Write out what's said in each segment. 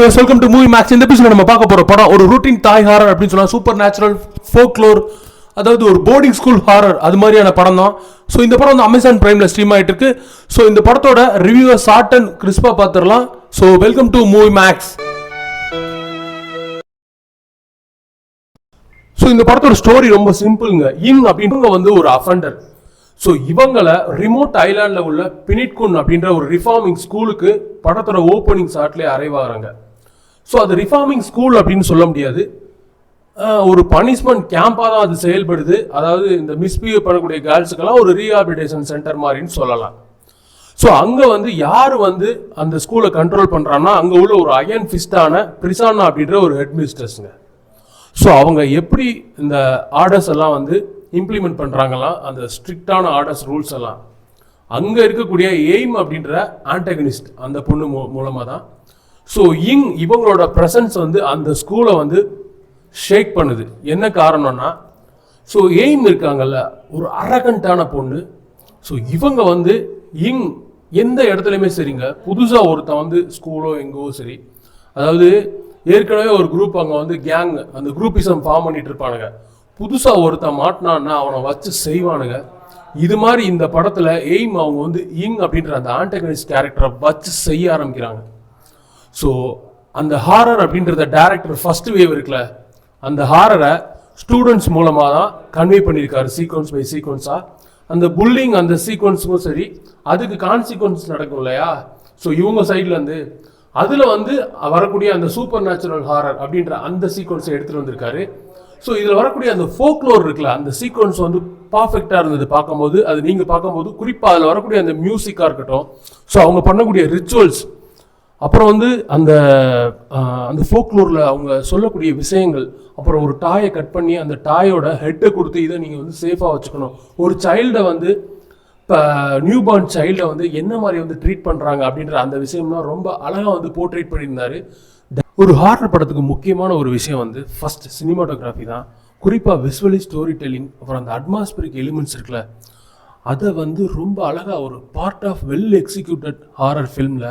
Viewers, welcome to Movie Max. இந்த episode நம்ம பார்க்க போற படம் ஒரு ரூட்டின் தாய் ஹாரர் அப்படின்னு சொல்லலாம். சூப்பர் நேச்சுரல் ஃபோக்லோர், அதாவது ஒரு போர்டிங் ஸ்கூல் ஹாரர், அது மாதிரியான படம் தான். ஸோ இந்த படம் வந்து அமேசான் பிரைம்ல ஸ்ட்ரீம் ஆகிட்டு இருக்கு. ஸோ இந்த படத்தோட ரிவ்யூவை ஷார்ட் அண்ட் கிறிஸ்பா பார்த்துடலாம். So welcome to Movie Max. So இந்த படத்தோட ஸ்டோரி ரொம்ப சிம்பிள்ங்க. இங் அப்படின்றவங்க வந்து ஒரு அஃபண்டர். ஸோ இவங்களை ரிமோட் ஐலாண்டில் உள்ள பினிட்குன் அப்படின்ற ஒரு ரிஃபார்மிங் ஸ்கூலுக்கு படத்தோட ஓப்பனிங் ஷாட்லேயே அரைவாகிறாங்க. ஸோ அது ரிஃபார்மிங் ஸ்கூல் அப்படின்னு சொல்ல முடியாது, ஒரு பனிஷ்மெண்ட் கேம்பாக தான் அது செயல்படுது. அதாவது இந்த மிஸ்பிஹேவ் பண்ணக்கூடிய கேர்ள்ஸுக்கெல்லாம் ஒரு ரீஹாபிலிட்டேஷன் சென்டர் மாதிரின்னு சொல்லலாம். ஸோ அங்கே வந்து யார் வந்து அந்த ஸ்கூலை கண்ட்ரோல் பண்ணுறான்னா அங்கே உள்ள ஒரு அயன் ஃபிஸ்டான பிரிசானா அப்படின்ற ஒரு ஹெட் மிஸ்டர்ஸுங்க. ஸோ அவங்க எப்படி இந்த ஆர்டர்ஸ் எல்லாம் வந்து இம்ப்ளிமெண்ட் பண்ணுறாங்களாம், அந்த ஸ்ட்ரிக்டான ஆர்டர்ஸ் ரூல்ஸ் எல்லாம் அங்கே இருக்கக்கூடிய எய்ம் அப்படின்ற ஆன்டகனிஸ்ட் அந்த பொண்ணு மூலமாக தான். ஸோ இவங்களோட ப்ரெசன்ஸ் வந்து அந்த ஸ்கூலை வந்து ஷேக் பண்ணுது. என்ன காரணம்னா, ஸோ எய்ம் இருக்காங்கல்ல, ஒரு அரகண்டான பொண்ணு. ஸோ இவங்க வந்து எந்த இடத்துலையுமே சரிங்க, புதுசாக ஒருத்தன் வந்து ஸ்கூலோ எங்கோ சரி, அதாவது ஏற்கனவே ஒரு குரூப் அங்கே வந்து கேங் அந்த குரூப்பிசம் ஃபார்ம் பண்ணிட்டு இருப்பானுங்க. புதுசாக ஒருத்தன் மாட்டினான்னா அவனை வச்சு செய்வானுங்க. இது மாதிரி இந்த படத்தில் எய்ம் அவங்க வந்து அப்படின்ற அந்த ஆன்டகனிஸ்ட் கேரக்டரை வச்சு செய்ய ஆரம்பிக்கிறாங்க. ஸோ அந்த ஹாரர் அப்படின்றத டைரக்டர் ஃபர்ஸ்ட் வேவ் இருக்குல்ல, அந்த ஹாரரை ஸ்டூடெண்ட்ஸ் மூலமாக தான் கன்வே பண்ணியிருக்காரு சீக்வன்ஸ் பை சீக்வன்ஸாக. அந்த புல்லிங் அந்த சீக்வன்ஸுக்கும் சரி, அதுக்கு கான்சிக்வன்ஸ் நடக்கும் இல்லையா. ஸோ இவங்க சைட்லேருந்து அதில் வந்து வரக்கூடிய அந்த சூப்பர் நேச்சுரல் ஹாரர் அப்படின்ற அந்த சீக்வன்ஸை எடுத்துகிட்டு வந்திருக்காரு. ஸோ இதில் வரக்கூடிய அந்த ஃபோக்லோர் இருக்குல்ல, அந்த சீக்வன்ஸ் வந்து பர்ஃபெக்டாக இருந்தது பார்க்கும்போது. அது நீங்கள் பார்க்கும்போது குறிப்பாக அதில் வரக்கூடிய அந்த மியூசிக்காக இருக்கட்டும், ஸோ அவங்க பண்ணக்கூடிய ரிச்சுவல்ஸ், அப்புறம் வந்து அந்த அந்த ஃபோக்லோரில் அவங்க சொல்லக்கூடிய விஷயங்கள், அப்புறம் ஒரு டாயை கட் பண்ணி அந்த டாயோட ஹெட்டை கொடுத்து இதை நீங்கள் வந்து சேஃபாக வச்சுக்கணும், ஒரு சைல்டை வந்து இப்போ நியூ பார்ன் சைல்டை வந்து என்ன மாதிரி வந்து ட்ரீட் பண்ணுறாங்க அப்படின்ற அந்த விஷயம்லாம் ரொம்ப அழகாக வந்து போர்ட்ரேட் பண்ணியிருந்தாரு. ஒரு ஹாரர் படத்துக்கு முக்கியமான ஒரு விஷயம் வந்து ஃபர்ஸ்ட் சினிமாட்டோகிராஃபி தான். குறிப்பாக விசுவலி ஸ்டோரி டெல்லிங், அப்புறம் அந்த அட்மாஸ்பியரிக் எலிமெண்ட்ஸ் இருக்குல்ல, அதை வந்து ரொம்ப அழகாக ஒரு part of well executed horror ஃபில்மில்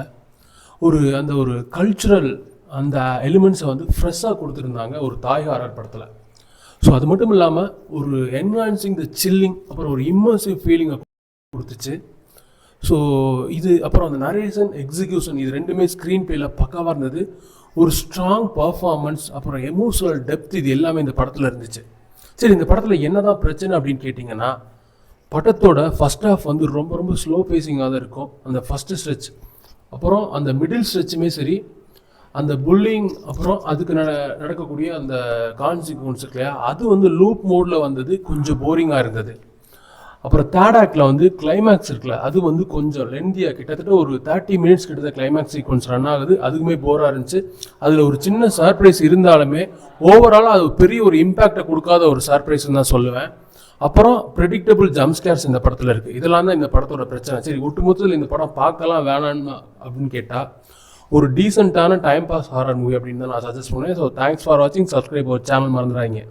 அந்த ஒரு கல்ச்சுரல் அந்த எலிமெண்ட்ஸை வந்து ஃப்ரெஷ்ஷாக கொடுத்துருந்தாங்க ஒரு தாய் ஹாரர் படத்தில். ஸோ அது மட்டும் இல்லாமல் ஒரு என்ஹான்சிங் த சில்லிங், அப்புறம் ஒரு இம்மர்சிவ் ஃபீலிங்கை கொடுத்துச்சு. ஸோ இது அப்புறம் அந்த நரேஷன் எக்ஸிக்யூஷன், இது ரெண்டுமே ஸ்க்ரீன் பிளேல பக்காவாக இருந்தது. ஒரு ஸ்ட்ராங் பர்ஃபார்மன்ஸ், அப்புறம் எமோஷனல் டெப்த், இது எல்லாமே இந்த படத்தில் இருந்துச்சு. சரி, இந்த படத்தில் என்னதான் பிரச்சனை அப்படின்னு கேட்டிங்கன்னா, படத்தோட ஃபர்ஸ்ட் ஹாஃப் வந்து ரொம்ப ரொம்ப ஸ்லோ பேசிங்காக தான் இருக்கும். அந்த ஃபஸ்ட்டு ஸ்ட்ரெச், அப்புறம் அந்த மிடில் ஸ்ட்ரெச்சுமே சரி, அந்த புல்லிங், அப்புறம் அதுக்கு நடக்கக்கூடிய அந்த கான்சிக்வன்ஸ் இருக்கு இல்லையா, அது வந்து லூப் மோடில் வந்தது, கொஞ்சம் போரிங்காக இருந்தது. அப்புறம் தேர்ட் ஆக்டில் வந்து கிளைமேக்ஸ் இருக்குல்ல, அது வந்து கொஞ்சம் லென்தியாக, கிட்டத்தட்ட ஒரு 30 மினிட்ஸ் கிட்டத்தட்ட கிளைமேக்ஸ் சீக்வன்ஸ் ரன் ஆகுது. அதுக்குமே போராக இருந்துச்சு. அதில் ஒரு சின்ன சர்ப்ரைஸ் இருந்தாலுமே ஓவராலாக அது பெரிய ஒரு இம்பேக்டை கொடுக்காத ஒரு சர்ப்ரைஸ்ன்னு தான் சொல்லுவேன். அப்புறம் ப்ரெடிக்டபிள் ஜம்ப்ஸ்கேர்ஸ் இந்த படத்தில் இருக்குது. இதெல்லாம் தான் இந்த படத்தோட பிரச்சனை. சரி, ஒட்டுமொத்தத்தில் இந்த படம் பார்க்கலாம் வேணான்னு அப்படின்னு கேட்டால் ஒரு டீசெண்டான டைம் பாஸ் ஹாரர் மூவி அப்படின்னு தான் நான் சஜஸ்ட் பண்ணுவேன். ஸோ தேங்க்ஸ் ஃபார் வாட்சிங். சப்ஸ்கிரைப் அவர் சேனல் மறந்துடாதீங்க.